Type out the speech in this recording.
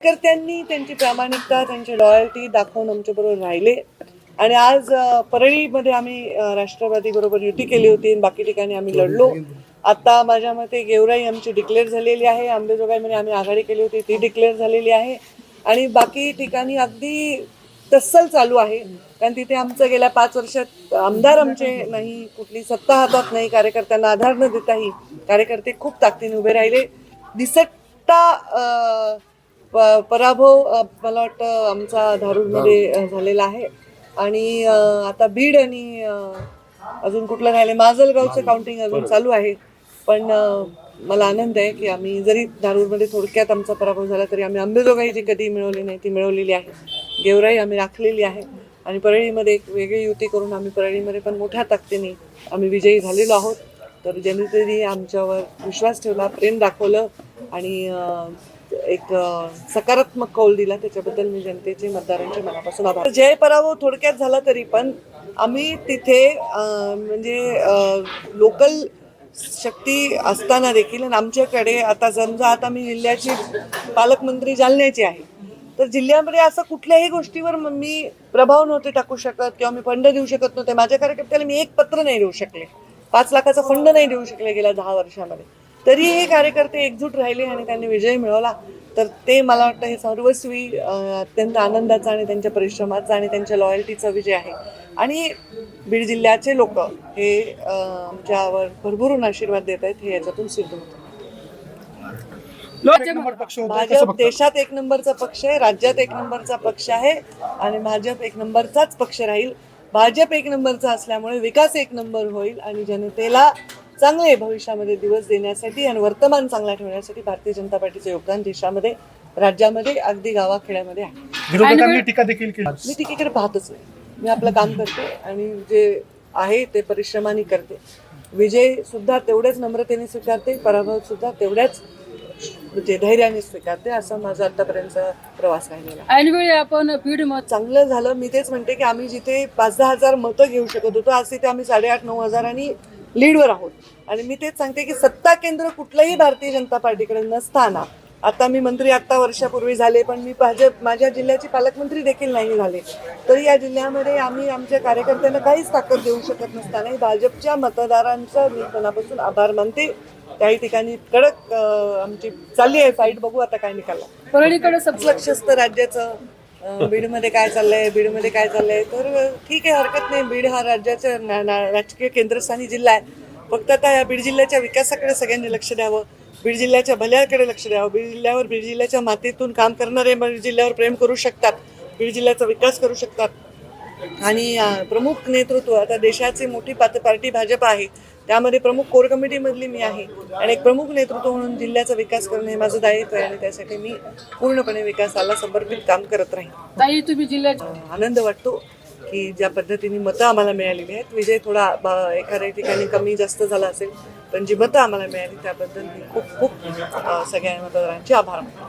कार्यकर्त्यांनी त्यांची प्रामाणिकता त्यांची लॉयल्टी दाखवून आमच्याबरोबर राहिले आणि आज परळीमध्ये आम्ही राष्ट्रवादी बरोबर युती केली होती आणि बाकी ठिकाणी आम्ही लढलो. आता माझ्या मते गेवराई आमची डिक्लेअर झालेली आहे. आंबेजोगाईमध्ये आम्ही आघाडी केली होती ती डिक्लेअर झालेली आहे आणि बाकी ठिकाणी अगदी तस्सल चालू आहे. कारण तिथे आमचं गेल्या 5 वर्षात आमदार आमचे नाही, कुठली सत्ता हातात नाही, कार्यकर्त्यांना आधार न देताही कार्यकर्ते खूप ताकदीने उभे राहिले. दिसट्टा पराभव मला वाटतं आमचा धारूरमध्ये झालेला आहे आणि आता बीड आणि अजून कुठलं राहिले माजलगावचं काउंटिंग अजून चालू आहे. पण मला आनंद आहे की आम्ही जरी धारूरमध्ये थोडक्यात आमचा पराभव झाला तरी आम्ही अंबेजोगाई जी कधी मिळवली नाही ती मिळवलेली आहे. गेवराई आम्ही राखलेली आहे आणि परळीमध्ये एक वेगळी युती करून आम्ही परळीमध्ये पण मोठ्या ताकदीने आम्ही विजयी झालेलो आहोत. तर जनतेने आमच्यावर विश्वास ठेवला, प्रेम दाखवलं आणि एक सकारात्मक कौल दिला. त्याच्याबद्दल मी जनतेचे मतदारांचे मनापासून आभार. जय पराभव थोडक्यात झाला तरी पण आम्ही तिथे म्हणजे लोकल शक्ती असताना देखील आमच्याकडे आता समजा आता मी जिल्ह्याची पालकमंत्री जालन्याची आहे तर जिल्ह्यामध्ये असं कुठल्याही गोष्टीवर मी प्रभाव नव्हते टाकू शकत किंवा मी फंड देऊ शकत नव्हते. माझ्या कार्यकर्त्याला मी एक पत्र नाही देऊ शकले, 5 लाखाचा फंड नाही देऊ शकले गेल्या 10 वर्षामध्ये. तरी हे कार्यकर्ते एकजूट राहिले आणि त्यांनी विजय मिळवला. तर ते मला वाटतं हे सर्वस्वी अत्यंत आनंदाचा आणि त्यांच्या परिश्रमाचा आणि त्यांच्या लॉयल्टीचा विजय आहे. आणि बीड जिल्ह्याचे लोक हे आमच्यावर भरभरून आशीर्वाद देत आहेत हे याच्यातून सिद्ध होतं. भाजप देशात 1 नंबरचा पक्ष आहे, राज्यात 1 नंबरचा पक्ष आहे आणि भाजप 1 नंबरचाच पक्ष राहील. भाजप 1 नंबरचा असल्यामुळे विकास 1 नंबर होईल आणि जनतेला चांगले भविष्यामध्ये दिवस देण्यासाठी आणि वर्तमान चांगला ठेवण्यासाठी भारतीय जनता पार्टीचं योगदान देशामध्ये राज्यामध्ये अगदी गावाखेड्यामध्ये आहे. विरोधकांनी टीका देखील केली. मी टीकेकडे पाहतच नाही. मी आपलं काम करते आणि जे आहे ते परिश्रमाने करते. विजय सुद्धा तेवढ्याच नम्रतेने स्वीकारते, पराभव सुद्धा तेवढ्याच म्हणजे धैर्याने स्वीकारते. असा माझा आतापर्यंतचा प्रवास राहिलेला. ऐनवेळी आपण बीड चांगलं झालं. मी तेच म्हणते की आम्ही जिथे 5-10 हजार मतं घेऊ शकत होतो आज तिथे आम्ही 8,500-9 हजारांनी लीडवर आहोत. आणि मी तेच सांगते की सत्ता केंद्र कुठलंही भारतीय जनता पार्टीकडे नसताना आता मी मंत्री आत्ता वर्षापूर्वी झाले पण मी माझ्या जिल्ह्याची पालकमंत्री देखील नाही झाले तरी या जिल्ह्यामध्ये आम्ही आमच्या कार्यकर्त्यांना काहीच ताकद देऊ शकत नसताना भाजपच्या मतदारांचा मी मनापासून आभार मानते. काही ठिकाणी कडक आमची चालली आहे फाईट. बघू आता काय निकाल. परळीकडे लक्ष असतं राज्याचं बीडमध्ये काय चाललंय, बीडमध्ये काय चाललंय. तर ठीक आहे, हरकत नाही. बीड हा राज्याचं राजकीय केंद्रस्थानी जिल्हा आहे. फक्त आता या बीड जिल्ह्याच्या विकासाकडे सगळ्यांनी लक्ष द्यावं, बीड जिल्ह्याच्या भल्याकडे लक्ष द्यावं. बीड जिल्ह्याच्या मातीतून काम करणारे बीड जिल्ह्यावर प्रेम करू शकतात, बीड जिल्ह्याचा विकास करू शकतात. आणि प्रमुख नेतृत्व आता देशाची मोठी पार्टी भाजप आहे, त्यामध्ये प्रमुख कोर कमिटीमधली मी आहे आणि एक प्रमुख नेतृत्व म्हणून जिल्ह्याचा विकास करणं हे माझं दायित्व आहे आणि त्यासाठी मी पूर्णपणे विकासाला समर्पित काम करत राहीन. ताई, तुम्ही जिल्ह्यात आनंद वाटतो की ज्या पद्धतीने मतं आम्हाला मिळालेली आहेत. विजय थोडा एखाद्या ठिकाणी कमी जास्त झाला असेल पण जी मतं आम्हाला मिळाली त्याबद्दल मी खूप खूप सगळ्या मतदारांचे आभार मानतो.